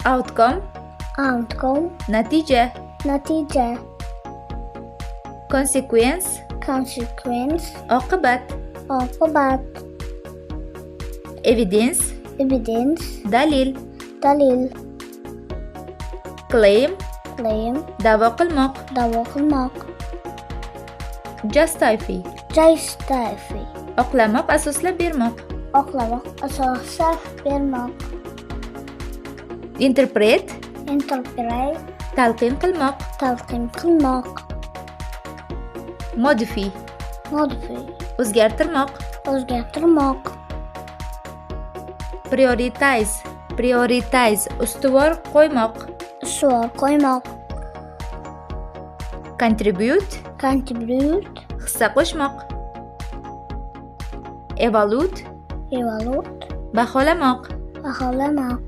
outcome outcome, natija, natija, consequence consequence, oqibat, oqibat, evidence evidence, dalil, dalil, claim claim, da'vo qilmoq, da'vo qilmoq, justify justify, oqlamoq, asoslab bermoq, oqlamoq, asoslab bermoq, interpret interpret, talqin qilmoq, talqin qilmoq, modify modify, o'zgartirmoq, o'zgartirmoq, prioritize ustuvor qo'ymoq, ustuvor qo'ymoq, contribute contribute, hissa qo'shmoq, evaluate evaluate, baholamoq, baholamoq,